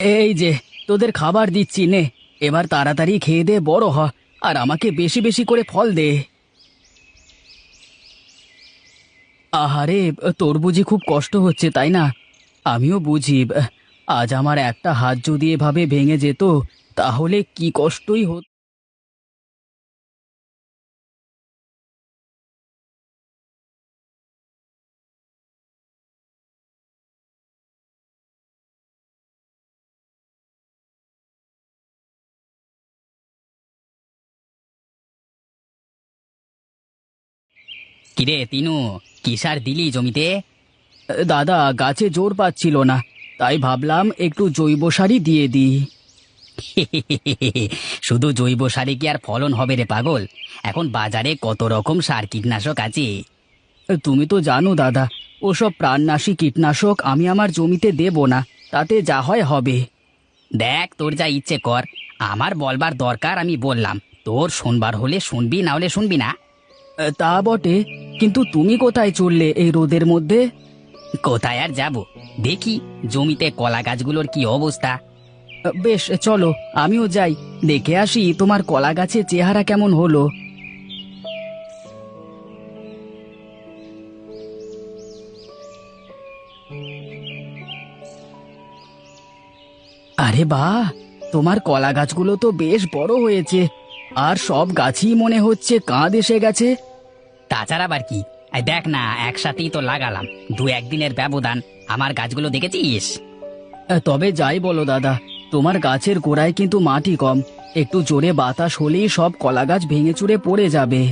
এই যে তোদের খাবার দিচ্ছি নে। এবার তাড়াতাড়ি খেয়ে দে, বড় হ। আর আমাকে বেশি বেশি করে ফল দে। আহারে, তোর বুঝি খুব কষ্ট হচ্ছে তাই না? আমিও বুঝি। আজ আমার একটা হাত যদি এভাবে ভেঙে যেত তাহলে কি কষ্টই হতো। কিরে তিনু, কি সার দিলি জমিতে? দাদা, গাছে জোর পাচ্ছিল না, তাই ভাবলাম একটু জৈব সারই দিয়ে দিই। শুধু জৈব সারে কি আর ফলন হবে রে পাগল? এখন বাজারে কত রকম সার কীটনাশক আছে। তুমি তো জানো দাদা, ওসব প্রাণনাশী কীটনাশক আমি আমার জমিতে দেব না। তাতে যা হয় হবে। দেখ, তোর যা ইচ্ছে কর। আমার বলবার দরকার আমি বললাম, তোর শুনবার হলে শুনবি, না হলে শুনবি না। তা বটে, কিন্তু তুমি কোথায় চললে এই রোদের মধ্যে? কোথায় আর যাব, দেখি জমিতে কলা গাছগুলোর কি অবস্থা। বেশ, চলো আমিও যাই, দেখে আসি তোমার কলা গাছের চেহারা কেমন হলো। আরে বাহ, তোমার কলা গাছগুলো তো বেশ বড় হয়েছে। আর সব গাছই মনে হচ্ছে কাঁধ এসে গেছে। তাছাড়া আবার কি, এই দেখ না, একসাথেই তো লাগালাম, দু একদিনের ব্যবধান। আমার গাছগুলো দেখেছিস? তবে যাই বলো দাদা, তোমার গাছের গোড়ায় কিন্তু মাটি কম। একটু জোরে বাতাস হলেই সব কলা গাছ ভেঙে চুরে পড়ে যাবে।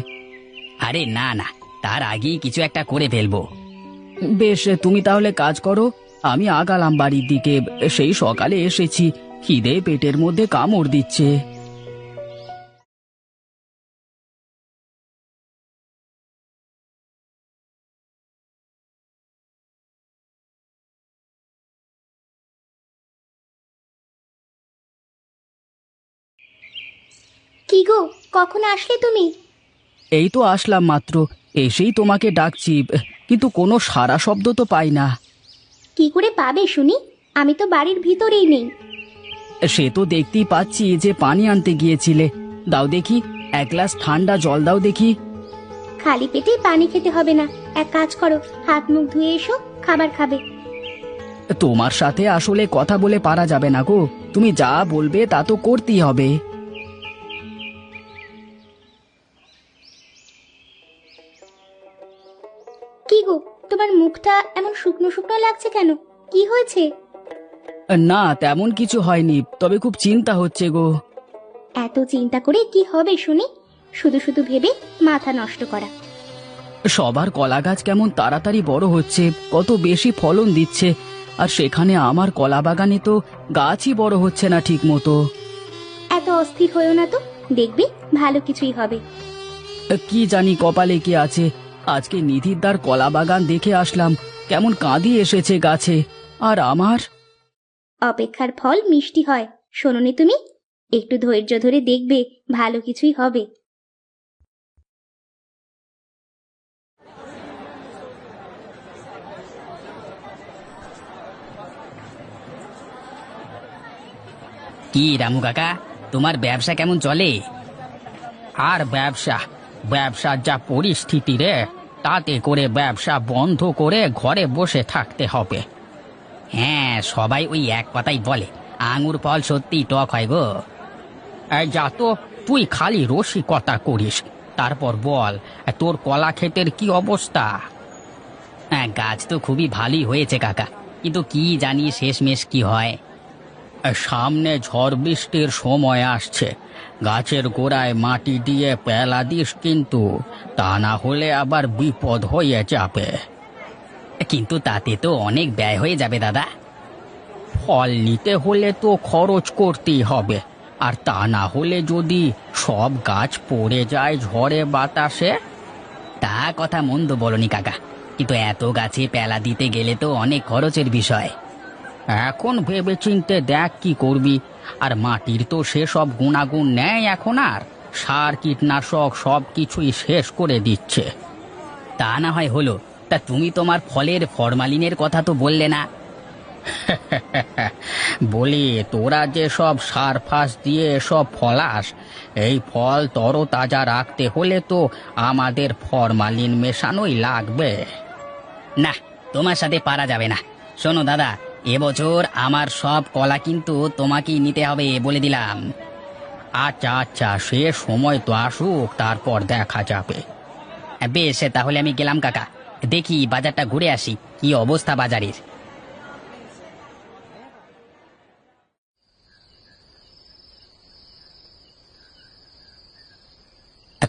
আরে না না, তার আগেই কিছু একটা করে ফেলবো। বেশ, তুমি তাহলে কাজ করো, আমি আগালাম বাড়ির দিকে। সেই সকালে এসেছি, খিদে পেটের মধ্যে কামড় দিচ্ছে। কি গো, কখন আসলে তুমি? এই তো আসলাম মাত্র, এসেই তোমাকে ডাকছি, কিন্তু কোনো সাড়া শব্দ তো পাই না। কি করে পাবে শুনি? আমি তো বাড়ির ভিতরেই নেই। সে তো দেখতেই পাচ্ছি যে পানি আনতে গিয়েছিলে। দাও দেখি, এক গ্লাস ঠান্ডা জল দাও দেখি। খালি পেটেই পানি খেতে হবে না, এক কাজ করো, হাত মুখ ধুয়ে এসো, খাবার খাবে। তোমার সাথে আসলে কথা বলে পারা যাবে না গো, তুমি যা বলবে তা তো করতেই হবে। কি গো, তোমার মুখটা এমন শুকনো শুকনো লাগছে কেন? কি হয়েছে? না, তেমন কিছু হয়নি, তবে খুব চিন্তা হচ্ছে গো। এত চিন্তা করে কি হবে শুনি? শুধু শুধু ভেবে মাথা নষ্ট করা। সবার কলা গাছ কেমন তাড়াতাড়ি বড় হচ্ছে, কত বেশি ফলন দিচ্ছে, আর সেখানে আমার কলা বাগানে তো গাছই বড় হচ্ছে না ঠিক মতো। এত অস্থির হয়েও না তো, দেখবি ভালো কিছুই হবে। কি জানি কপালে কি আছে, আজকে নিধিরদার কলা বাগান দেখে আসলাম, কেমন কাঁদি এসেছে গাছে। আর আমার অপেক্ষার ফল মিষ্টি হয়, শোনোনি তুমি? একটু ধৈর্য ধরে দেখবে, ভালো কিছুই হবে। কি রামু কাকা, তোমার ব্যবসা কেমন চলে? আর ব্যবসা, ব্যবসার যা পরিস্থিতি রে, তাতে করে ব্যবসা বন্ধ করে ঘরে বসে থাকতে হবে। হ্যাঁ, সবাই ওই এক কথাই বলে, আঙুর ফল সত্যি টক হয় গো। এই যা তো, তুই খালি রসিকতা করিস। তারপর বল, তোর কলা ক্ষেতের কি অবস্থা? হ্যাঁ, গাছ তো খুবই ভালোই হয়েছে কাকা, কিন্তু কি জানি শেষমেশ কি হয়। সামনে ঝড় বৃষ্টির সময় আসছে, গাছের গোড়ায় মাটি দিয়ে পেলা দিস কিন্তু, তা না হলে আবার বিপদ হয়ে যাবে। কিন্তু তাতে তো অনেক ব্যয় হয়ে যাবে দাদা। ফল নিতে হলে তো খরচ করতেই হবে, আর তা না হলে যদি সব গাছ পড়ে যায় ঝড়ে বাতাসে। তা কথা মন্দ বলনি কাকা, কিন্তু এত গাছে পেলা দিতে গেলে তো অনেক খরচের বিষয়। এখন ভেবে চিনতে দেখ কি করবি। আর মাটির তো সেসব গুণাগুণ নেই এখন আর, সার কীটনাশক সব কিছুই শেষ করে দিচ্ছে। তা না হয় হলো, তা তুমি তোমার ফলের ফরমালিনের কথা তো বললে না। বলি, তোরা যে সব সার ফাস দিয়ে সব ফলাস, এই ফল তরতাজা রাখতে হলে তো আমাদের ফরমালিন মেশানোই লাগবে। না, তোমার সাথে পারা যাবে না। শোনো দাদা, এবছর আমার সব কলা কিন্তু তোমাকেই নিতে হবে বলে দিলাম। আচ্ছা আচ্ছা, সে সময় তো আসুক, তারপর দেখা যাবে। বেশ, তাহলে আমি গেলাম কাকা, দেখি বাজারটা ঘুরে আসি, কি অবস্থা বাজারের।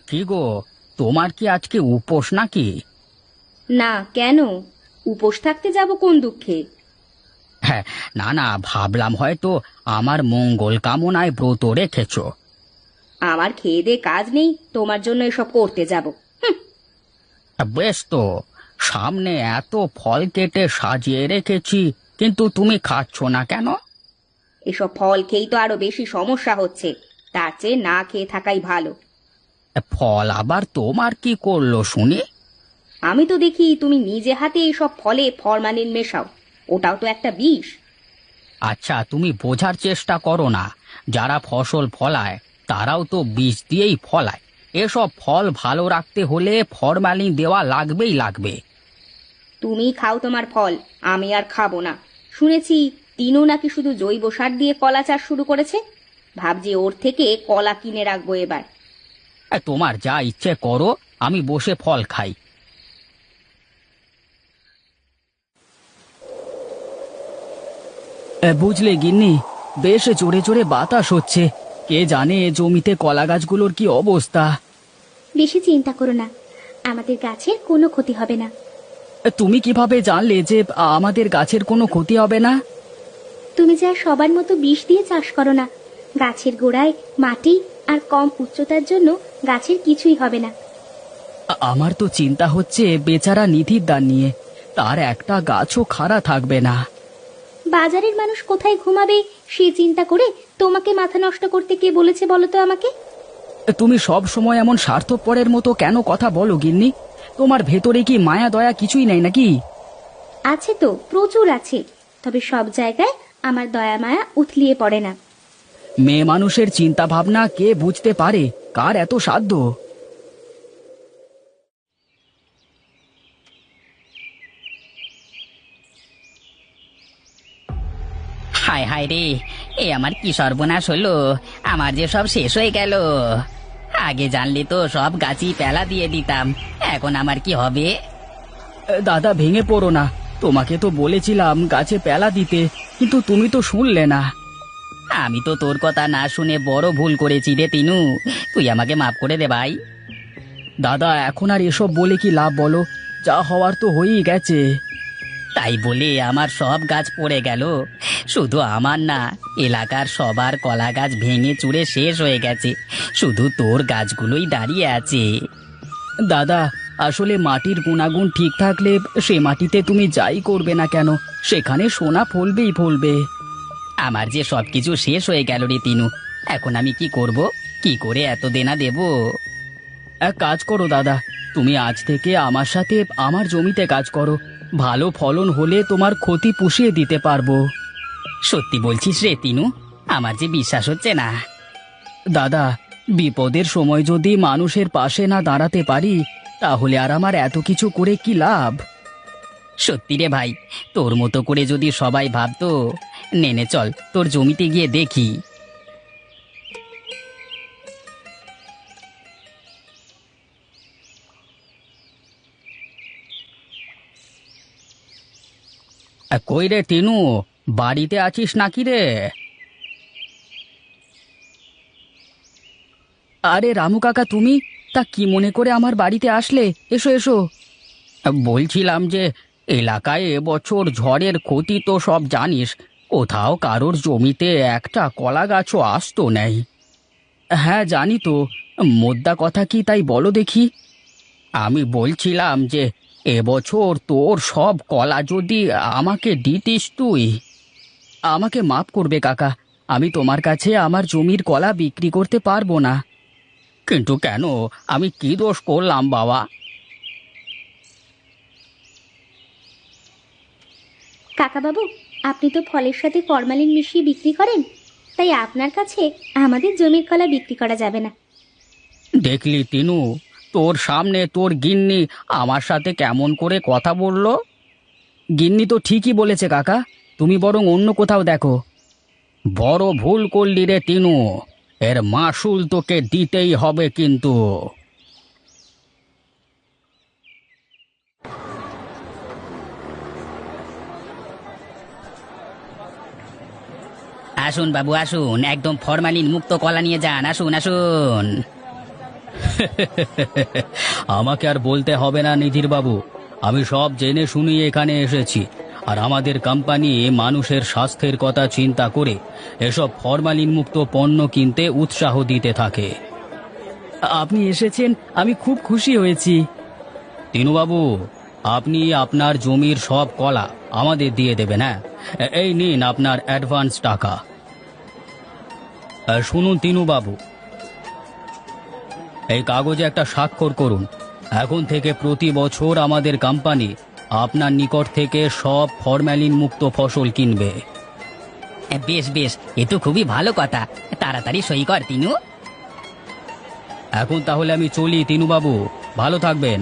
কি গো, তোমার কি আজকে উপোস নাকি? না, কেন? উপোস থাকতে যাব কোন দুঃখে? হ্যাঁ, না না, ভাবলাম হয়তো আমার মঙ্গল কামনায় ব্রত রেখেছো। আমার খেয়ে দে কাজ নেই, তোমার জন্য এসব করতে যাব? বেশ তো, সামনে এত ফল কেটে সাজিয়ে রেখেছি, কিন্তু তুমি খাচ্ছ না কেন? এসব ফল খেয়েই তো আরো বেশি সমস্যা হচ্ছে, তার চেয়ে না খেয়ে থাকাই ভালো। ফল আবার তোমার কি করলো শুনি? আমি তো দেখি তুমি নিজে হাতে এসব ফলে ফরমালিন মেশাও, ওটাও তো একটা বিষ। আচ্ছা, তুমি বোঝার চেষ্টা করো না, যারা ফসল ফলায় তারাও তো বীজ দিয়েই ফলায়। এসব ফল ভালো রাখতে হলে ফরমালিন দেওয়া লাগবেই লাগবে। তুমি খাও তোমার ফল, আমি আর খাবো না। শুনেছি তিনু নাকি শুধু জৈব সার দিয়ে কলা চাষ শুরু করেছে, ভাবছি ওর থেকে কলা কিনে রাখবো এবার। তোমার যা ইচ্ছে করো, আমি বসে ফল খাই। বুঝলে গিন্নি, বেশ জোরে জোরে বাতাস হচ্ছে। কে জানে জমিতে কলা গাছগুলোর কি অবস্থা। বেশি চিন্তা করো না, আমাদের গাছের কোনো ক্ষতি হবে না। তুমি কিভাবে জানলে যে আমাদের গাছের কোনো ক্ষতি হবে না? তুমি যা সবার মতো বিষ দিয়ে চাষ করো না, গাছের গোড়ায় মাটি আর কম উচ্চতার জন্য গাছের কিছুই হবে না। আমার তো চিন্তা হচ্ছে বেচারা নিধির দান নিয়ে, তার একটা গাছও খাড়া থাকবে না। বাজারের মানুষ কোথায় ঘুমাবে সে চিন্তা করে তোমাকে মাথা নষ্ট করতে কে বলেছে বলো তো আমাকে? তুমি সব সময় এমন স্বার্থপরের মতো কেন কথা বলো গিন্নি? তোমার ভেতরে কি মায়া দয়া কিছুই নেই নাকি? আছে তো, প্রচুর আছে, তবে সব জায়গায় আমার দয়া মায়া উথলিয়ে পড়ে না। মেয়ে মানুষের চিন্তা ভাবনা কে বুঝতে পারে? কার এত সাধ্য? হায় হায় রে, এ আমার কি সর্বনাশ হলো! আমার যে সব শেষ হয়ে গেল। আগে জানলে তো সব গাছই পেলা দিয়ে দিতাম, এখন আমার কি হবে? দাদা, ভেঙে পড়ো না। তোমাকে তো বলেছিলাম গাছে পেলা দিতে, কিন্তু তুমি তো শুনলে না। আমি তো তোর কথা না শুনে বড় ভুল করেছি রে তিনু, তুই আমাকে মাফ করে দে ভাই। দাদা, এখন আর এসব বলে কি লাভ বলো? যা হওয়ার তো হয়েই গেছে। তাই বলে আমার সব গাছ পড়ে গেল? শুধু আমার না, এলাকার সবার কলা গাছ ভেঙে চুরে শেষ হয়ে গেছে, শুধু তোর গাছগুলোই দাঁড়িয়ে আছে। দাদা, আসলে মাটির গুণাগুণ ঠিক থাকলে সে মাটিতে তুমি যাই করবে না কেন, সেখানে সোনা ফলবেই ফলবে। আমার যে সবকিছু শেষ হয়ে গেল রে তিনু, এখন আমি কি করব? কি করে এত দেনা দেব? এক কাজ করো দাদা, তুমি আজ থেকে আমার সাথে আমার জমিতে কাজ করো। ভালো ফলন হলে তোমার ক্ষতি পুষিয়ে দিতে পারবো। সত্যি বলছিস রে তিনু? আমার যে বিশ্বাস হচ্ছে না। দাদা, বিপদের সময় যদি মানুষের পাশে না দাঁড়াতে পারি, তাহলে আর আমার এত কিছু করে কি লাভ? সত্যি রে ভাই, তোর মতো করে যদি সবাই ভাবতো। নেনে চল, তোর জমিতে গিয়ে দেখি। কই রে টিনু, বাড়িতে আছিস নাকি রে? আরে রামু কাকা, তুমি তা কি মনে করে আমার বাড়িতে আসলে? এসো এসো। বলছিলাম যে, এলাকায় এবছর ঝড়ের ক্ষতি তো সব জানিস, কোথাও কারোর জমিতে একটা কলা গাছও আসতো নেই। হ্যাঁ জানি তো, মোদ্দা কথা কি তাই বলো দেখি। আমি বলছিলাম যে, এবছর তোর সব কলা যদি আমাকে দিতিস তুই। আমাকে মাফ করবে কাকা, আমি তোমার কাছে আমার জমির কলা বিক্রি করতে পারবো না। কিন্তু কেন? আমি কি দোষ করলাম বাবা? কাকা বাবু, আপনি তো ফলের সাথে ফরমালিন মিশিয়ে বিক্রি করেন, তাই আপনার কাছে আমাদের জমির কলা বিক্রি করা যাবে না। দেখলি তিনু, তোর সামনে তোর গিন্নি আমার সাথে কেমন করে কথা বললো। গিন্নি তো ঠিকই বলেছে কাকা, তুমি বরং অন্য কোথাও দেখো। বড় ভুল করলি রে তিনু, এর মাসুল তোকে দিতেই হবে কিন্তু। আসুন বাবু আসুন, একদম ফরমালিন মুক্ত কলা নিয়ে যান, আসুন আসুন। আমাকে আর বলতে হবে না নিধির বাবু, আমি সব জেনে শুনে এখানে এসেছি। আর আমাদের কোম্পানি মানুষের স্বাস্থ্যের কথা চিন্তা করে এসব ফরমালিন মুক্ত পণ্য কিনতে উৎসাহ দিতে থাকে। আপনি এসেছেন, আমি খুব খুশি হয়েছি। তিনুবাবু, আপনি আপনার জমির সব কলা আমাদের দিয়ে দেবেন। হ্যাঁ, এই নিন আপনার অ্যাডভান্স টাকা। শুনুন তিনুবাবু, এই কাগজে একটা স্বাক্ষর করুন। এখন থেকে প্রতি বছর আমাদের কোম্পানি আপনার নিকট থেকে সব ফরম্যালিন মুক্ত ফসল কিনবে। বেশ বেশ, এ তো খুবই ভালো কথা, তাড়াতাড়ি সই কর তিনু। এখন তাহলে আমি চলি তিনুবাবু, ভালো থাকবেন।